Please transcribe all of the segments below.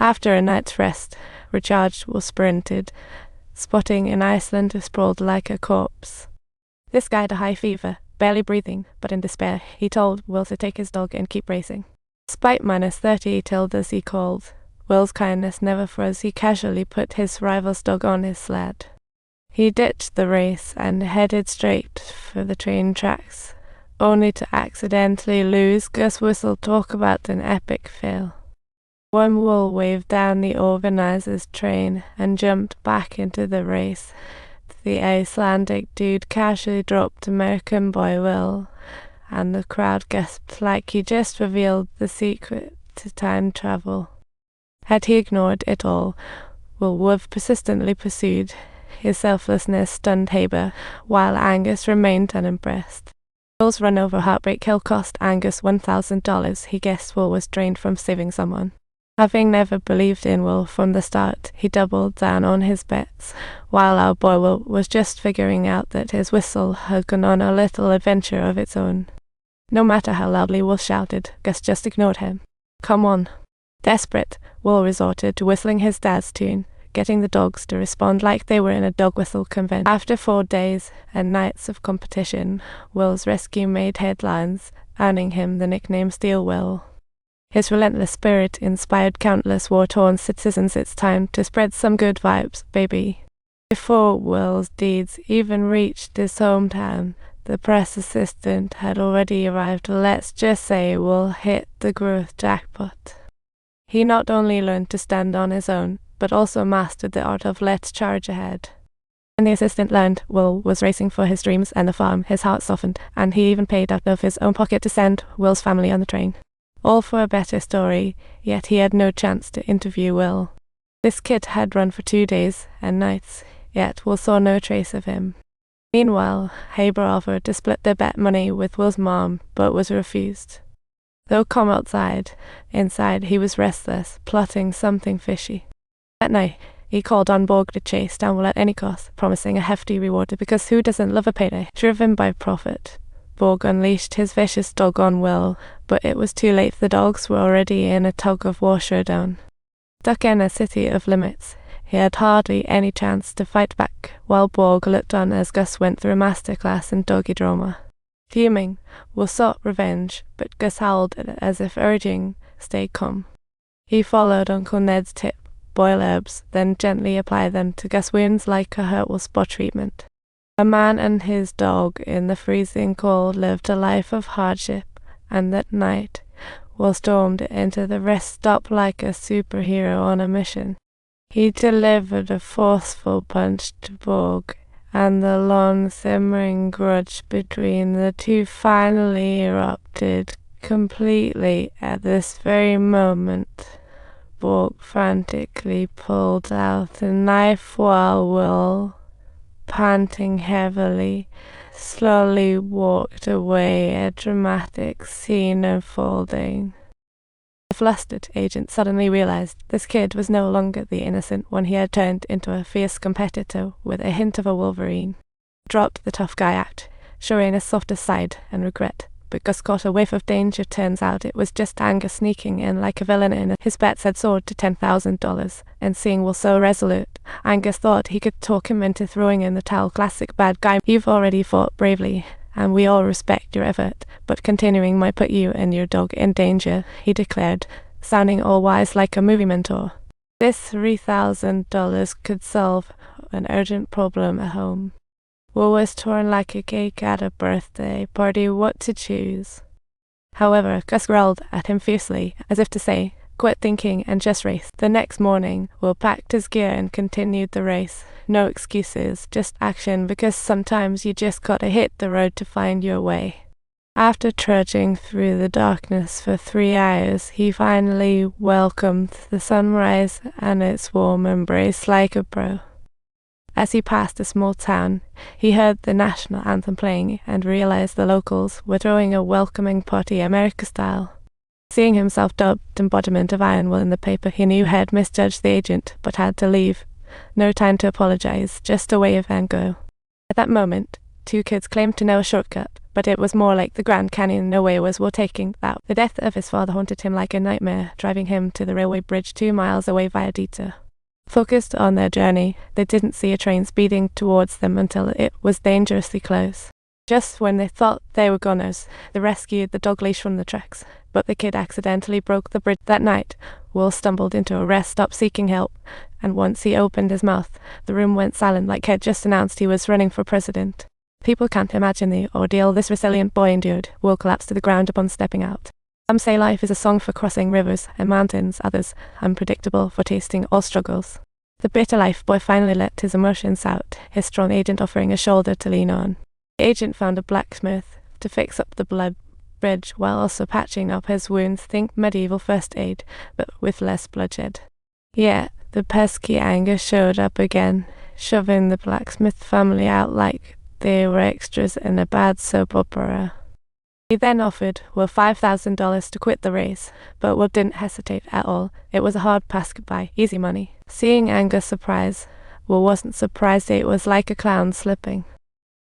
After a night's rest, recharged, Will sprinted, spotting in Iceland sprawled like a corpse. This guy had a high fever, barely breathing, but in despair, he told Will to take his dog and keep racing. Despite -30 tildes he called, Will's kindness never froze. He casually put his rival's dog on his sled. He ditched the race and headed straight for the train tracks, only to accidentally lose. Gus whistled, talk about an epic fail. One Will waved down the organizer's train and jumped back into the race. The Icelandic dude casually dropped American boy Will, and the crowd gasped like he just revealed the secret to time travel. Had he ignored it all, Will would have persistently pursued. His selflessness stunned Haber, while Angus remained unimpressed. Will's run over Heartbreak Hill cost Angus $1,000. He guessed Will was drained from saving someone. Having never believed in Will from the start, he doubled down on his bets, while our boy Will was just figuring out that his whistle had gone on a little adventure of its own. No matter how loudly Will shouted, Gus just ignored him. Come on. Desperate, Will resorted to whistling his dad's tune, getting the dogs to respond like they were in a dog whistle convention. After 4 days and nights of competition, Will's rescue made headlines, earning him the nickname Steel Will. His relentless spirit inspired countless war-torn citizens. It's time to spread some good vibes, baby. Before Will's deeds even reached his hometown, the press assistant had already arrived. Let's just say Will hit the growth jackpot. He not only learned to stand on his own, but also mastered the art of let's charge ahead. When the assistant learned Will was racing for his dreams and the farm, his heart softened, and he even paid out of his own pocket to send Will's family on the train. All for a better story, yet he had no chance to interview Will. This kid had run for 2 days and nights, yet Will saw no trace of him. Meanwhile, Haber offered to split the bet money with Will's mom, but was refused. Though calm outside, inside he was restless, plotting something fishy. That night, he called on Borg to chase down Will at any cost, promising a hefty reward because who doesn't love a payday? Driven by profit, Borg unleashed his vicious dog on Will, but it was too late. The dogs were already in a tug-of-war showdown. Stuck in a city of limits, he had hardly any chance to fight back, while Borg looked on as Gus went through a masterclass in doggy drama. Fuming, Will sought revenge, but Gus howled as if urging, stay calm. He followed Uncle Ned's tip, boil herbs, then gently apply them to Gus' wounds like a herbal spot treatment. A man and his dog in the freezing cold lived a life of hardship, and that night, Will stormed into the rest stop like a superhero on a mission. He delivered a forceful punch to Borg, and the long simmering grudge between the two finally erupted completely at this very moment. Borg frantically pulled out the knife while Will, panting heavily, slowly walked away, a dramatic scene unfolding. The flustered agent suddenly realized this kid was no longer the innocent one he had turned into a fierce competitor with a hint of a Wolverine. He dropped the tough guy act, showing a softer side and regret, but Gus caught a whiff of danger. Turns out it was just Angus sneaking in like a villain, and his bets had soared to $10,000, and seeing Will so resolute, Angus thought he could talk him into throwing in the towel. Classic bad guy. You've already fought bravely, and we all respect your effort, but continuing might put you and your dog in danger, he declared, sounding all wise like a movie mentor. This $3,000 could solve an urgent problem at home. Will was torn like a cake at a birthday party, what to choose. However, Gus growled at him fiercely, as if to say, quit thinking and just race. The next morning, Will packed his gear and continued the race. No excuses, just action, because sometimes you just gotta hit the road to find your way. After trudging through the darkness for 3 hours, he finally welcomed the sunrise and its warm embrace like a pro. As he passed a small town, he heard the national anthem playing and realized the locals were throwing a welcoming party America style. Seeing himself dubbed embodiment of Iron Will in the paper, he knew he had misjudged the agent, but had to leave. No time to apologize, just a wave and go. At that moment, 2 kids claimed to know a shortcut, but it was more like the Grand Canyon Nowhere was worth taking that. The death of his father haunted him like a nightmare, driving him to the railway bridge 2 miles away via detour. Focused on their journey, they didn't see a train speeding towards them until it was dangerously close. Just when they thought they were goners, they rescued the dog leash from the tracks, but the kid accidentally broke the bridge that night. Will stumbled into a rest stop seeking help, and once he opened his mouth, the room went silent like he'd just announced he was running for president. People can't imagine the ordeal this resilient boy endured. Will collapsed to the ground upon stepping out. Some say life is a song for crossing rivers and mountains, others unpredictable for tasting all struggles. The bitter life boy finally let his emotions out, his strong agent offering a shoulder to lean on. The agent found a blacksmith to fix up the blood bridge while also patching up his wounds. Think medieval first aid, but with less bloodshed. Yet the pesky anger showed up again, shoving the blacksmith family out like they were extras in a bad soap opera. He then offered Will $5,000 to quit the race, but Will didn't hesitate at all. It was a hard pass by, easy money. Seeing Anger's surprise, Will wasn't surprised. It was like a clown slipping.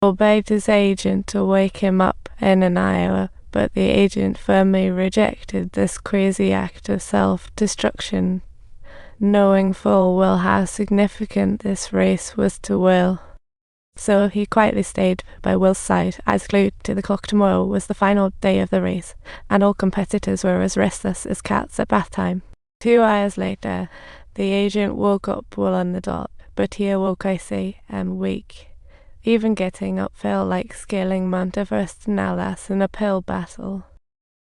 Will begged his agent to wake him up in an Iowa, but the agent firmly rejected this crazy act of self-destruction, knowing full well how significant this race was to Will. So he quietly stayed by Will's side, eyes glued to the clock. Tomorrow was the final day of the race, and all competitors were as restless as cats at bath time. 2 hours later, the agent woke up Will on the dot, but he awoke icy and weak. Even getting up felt like scaling Mount Everest in Alas, an uphill battle.